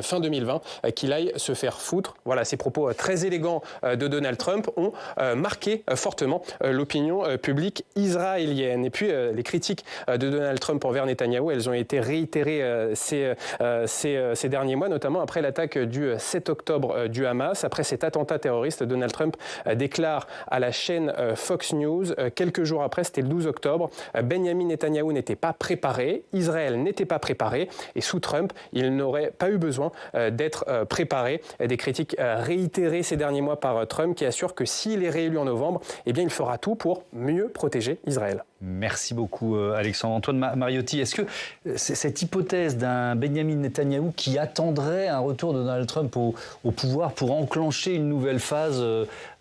fin 2020, qu'il aille se faire foutre. » Voilà, ces propos très élégants de Donald Trump ont marqué fortement l'opinion publique israélienne. Et puis, les critiques de Donald Trump envers Netanyahou, elles ont été réitérées ces derniers mois, notamment après l'attaque du 7 octobre du Hamas. Après cet attentat terroriste, Donald Trump déclare à la chaîne Fox News, quelques jours après, c'était le 12 octobre, Benyamin Netanyahou n'était pas préparé, Israël n'était pas préparé, et sous Trump, il n'aurait pas eu besoin d'être préparé. Des critiques réitérées ces derniers mois par Trump, qui assure que s'il est réélu en novembre, eh bien, il fera tout pour mieux protéger Israël. Merci beaucoup Alexandre. Antoine Mariotti, est-ce que cette hypothèse d'un Benyamin Netanyahou qui attendrait un retour de Donald Trump au pouvoir pour enclencher une nouvelle phase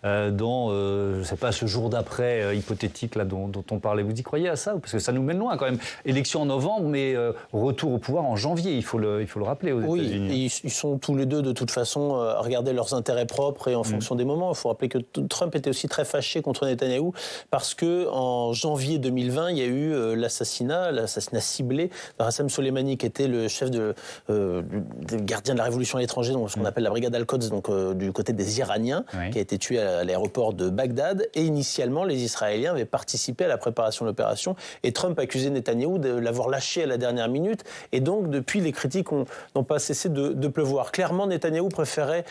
dans, je ne sais pas, ce jour d'après hypothétique là, dont on parlait, vous y croyez à ça? Parce que ça nous mène loin quand même. Élection en novembre, mais retour au pouvoir en janvier, il faut le rappeler aux États-Unis. Oui, ils sont tous les deux de toute façon à regarder leurs intérêts propres et en fonction des moments. Il faut rappeler que Trump était aussi très fâché contre Netanyahou parce qu'en janvier 2020, il y a eu l'assassinat ciblé de Rassem Soleimani, qui était le chef des gardiens de la révolution à l'étranger, donc ce qu'on appelle la brigade Al-Quds, donc du côté des Iraniens, qui a été tué à l'aéroport de Bagdad. Et initialement, les Israéliens avaient participé à la préparation de l'opération. Et Trump accusait Netanyahou de l'avoir lâché à la dernière minute. Et donc, depuis, les critiques n'ont pas cessé de pleuvoir. Clairement, Netanyahou préférait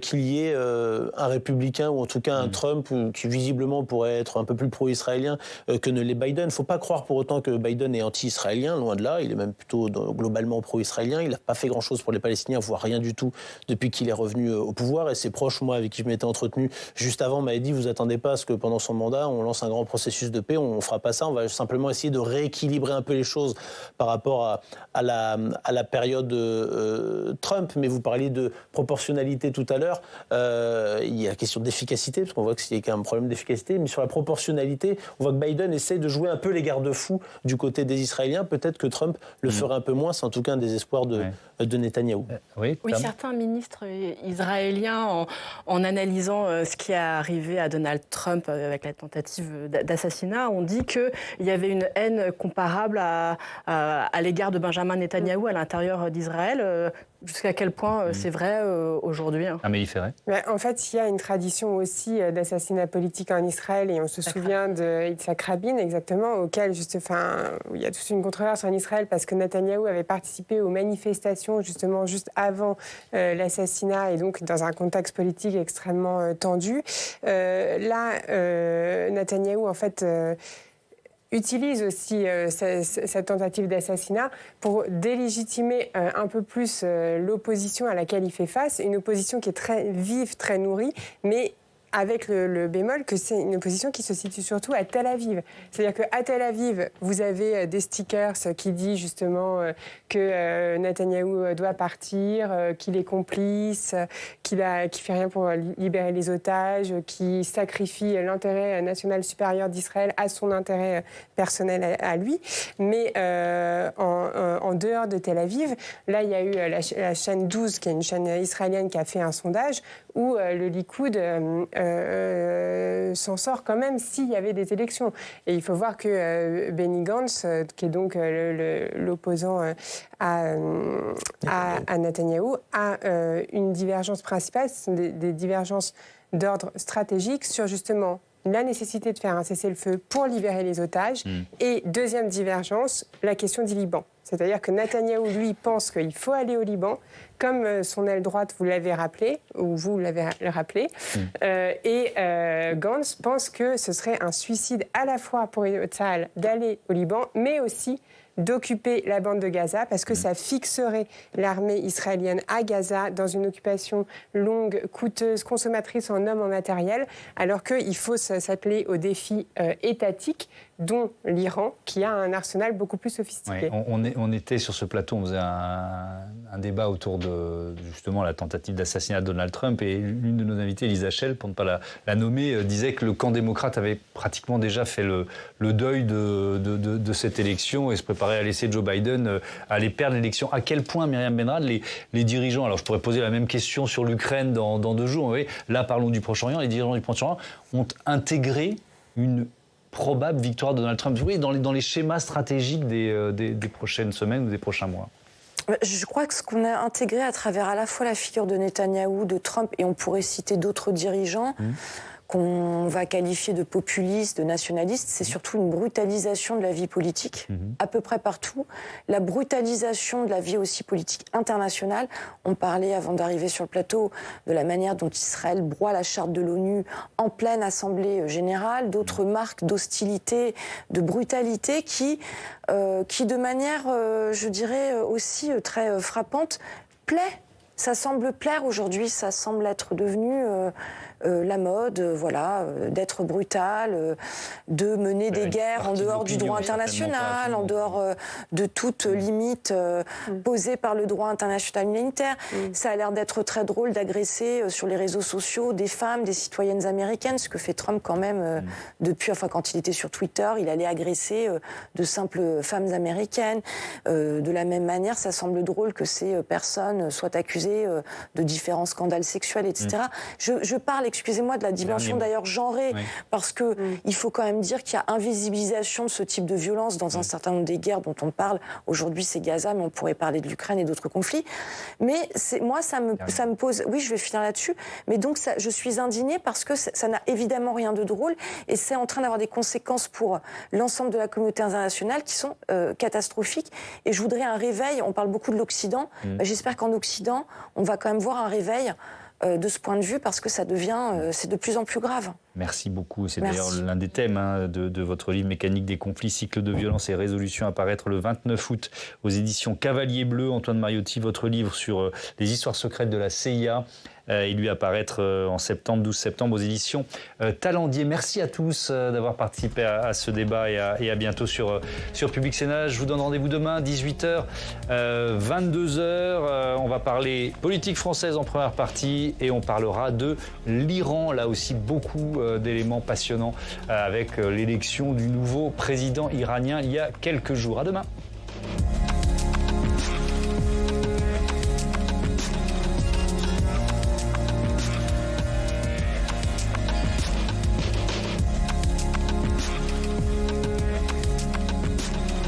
qu'il y ait un républicain, ou en tout cas un Trump, qui visiblement pourrait être un peu plus pro-israélien que ne l'est Biden. Il ne faut pas croire pour autant que Biden est anti-israélien, loin de là. Il est même plutôt globalement pro-israélien. Il n'a pas fait grand-chose pour les Palestiniens, voire rien du tout depuis qu'il est revenu au pouvoir. Et ses proches, moi, avec qui je m'étais entretenu juste avant, m'avaient dit, vous attendez pas à ce que pendant son mandat, on lance un grand processus de paix. On ne fera pas ça. On va simplement essayer de rééquilibrer un peu les choses par rapport à la période Trump. Mais vous parliez de proportionnalité tout à l'heure. Il y a la question d'efficacité, parce qu'on voit qu'il y a un problème d'efficacité. Mais sur la proportionnalité, on voit que Biden essaie de jouer un peu les garde-fous du côté des Israéliens. Peut-être que Trump le ferait un peu moins. C'est en tout cas un désespoir de Netanyahou. Oui, certains ministres israéliens, en analysant ce qui qui est arrivé à Donald Trump avec la tentative d'assassinat, on dit qu'il y avait une haine comparable à l'égard de Benjamin Netanyahou à l'intérieur d'Israël. Jusqu'à quel point c'est vrai aujourd'hui Amélie Ferret. En fait, il y a une tradition aussi d'assassinat politique en Israël, et on se souvient de Yitzhak Rabin, exactement, auquel il y a toute une controverse en Israël parce que Netanyahou avait participé aux manifestations justement juste avant l'assassinat, et donc dans un contexte politique extrêmement tendu. Netanyahou, en fait, utilise aussi cette tentative d'assassinat pour délégitimer un peu plus l'opposition à laquelle il fait face, une opposition qui est très vive, très nourrie, mais avec le bémol que c'est une opposition qui se situe surtout à Tel Aviv. C'est-à-dire qu'à Tel Aviv, vous avez des stickers qui disent justement que Netanyahou doit partir, qu'il est complice, qu'il fait rien pour libérer les otages, qu'il sacrifie l'intérêt national supérieur d'Israël à son intérêt personnel à lui. Mais en dehors de Tel Aviv, là, il y a eu la chaîne 12, qui est une chaîne israélienne qui a fait un sondage où le Likoud s'en sort quand même s'il y avait des élections. Et il faut voir que Benny Gantz, qui est donc l'opposant à Netanyahou, a une divergence principale, ce sont des divergences d'ordre stratégique sur justement la nécessité de faire un cessez-le-feu pour libérer les otages. Et deuxième divergence, la question du Liban. C'est-à-dire que Netanyahou, lui, pense qu'il faut aller au Liban, comme son aile droite, vous l'avez rappelé, ou vous l'avez rappelé. Et Gantz pense que ce serait un suicide à la fois pour Tzahal d'aller au Liban, mais aussi d'occuper la bande de Gaza, parce que ça fixerait l'armée israélienne à Gaza dans une occupation longue, coûteuse, consommatrice en hommes, en matériel, alors qu'il faut s'atteler aux défis étatiques, dont l'Iran, qui a un arsenal beaucoup plus sophistiqué. Ouais, on était sur ce plateau, on faisait un débat autour de justement la tentative d'assassinat de Donald Trump, et l'une de nos invitées, Lisa Shell, pour ne pas la nommer, disait que le camp démocrate avait pratiquement déjà fait le deuil de cette élection et se préparait à laisser Joe Biden aller perdre l'élection. À quel point, Myriam Benrad, les dirigeants, alors je pourrais poser la même question sur l'Ukraine dans 2 jours, vous voyez, là parlons du Proche-Orient, les dirigeants du Proche-Orient ont intégré une probable victoire de Donald Trump, oui, dans les schémas stratégiques des prochaines semaines ou des prochains mois? Je crois que ce qu'on a intégré à travers à la fois la figure de Netanyahou, de Trump, et on pourrait citer d'autres dirigeants, qu'on va qualifier de populistes, de nationalistes, c'est surtout une brutalisation de la vie politique, à peu près partout. La brutalisation de la vie aussi politique internationale. On parlait, avant d'arriver sur le plateau, de la manière dont Israël broie la charte de l'ONU en pleine assemblée générale, d'autres marques d'hostilité, de brutalité qui de manière, je dirais, aussi très frappante, plaît. Ça semble plaire aujourd'hui, ça semble être devenu la mode, d'être brutal, de mener des guerres en dehors du droit international, en dehors de toute limite posée par le droit international humanitaire. Ça a l'air d'être très drôle d'agresser sur les réseaux sociaux des femmes, des citoyennes américaines, ce que fait Trump quand même depuis, quand il était sur Twitter, il allait agresser de simples femmes américaines. De la même manière, ça semble drôle que ces personnes soient accusées de différents scandales sexuels, etc. Je parle, excusez-moi, de la dimension d'ailleurs genrée, parce que il faut quand même dire qu'il y a invisibilisation de ce type de violence dans un certain nombre des guerres dont on parle. Aujourd'hui, c'est Gaza, mais on pourrait parler de l'Ukraine et d'autres conflits. Mais moi, ça me pose... Oui, je vais finir là-dessus. Mais donc, je suis indignée parce que ça n'a évidemment rien de drôle, et c'est en train d'avoir des conséquences pour l'ensemble de la communauté internationale qui sont catastrophiques. Et je voudrais un réveil. On parle beaucoup de l'Occident. J'espère qu'en Occident, on va quand même voir un réveil de ce point de vue, parce que ça devient, c'est de plus en plus grave. Merci beaucoup. C'est d'ailleurs l'un des thèmes de votre livre Mécanique des conflits, cycle de violence et résolution, à paraître le 29 août aux éditions Cavalier Bleu. Antoine Mariotti, votre livre sur les histoires secrètes de la CIA, il lui apparaître en septembre, 12 septembre, aux éditions Talendier. Merci à tous d'avoir participé à ce débat, et à bientôt sur Public Sénat. Je vous donne rendez-vous demain, 18h, 22h. On va parler politique française en première partie, et on parlera de l'Iran. Là aussi, beaucoup d'éléments passionnants avec l'élection du nouveau président iranien il y a quelques jours. À demain.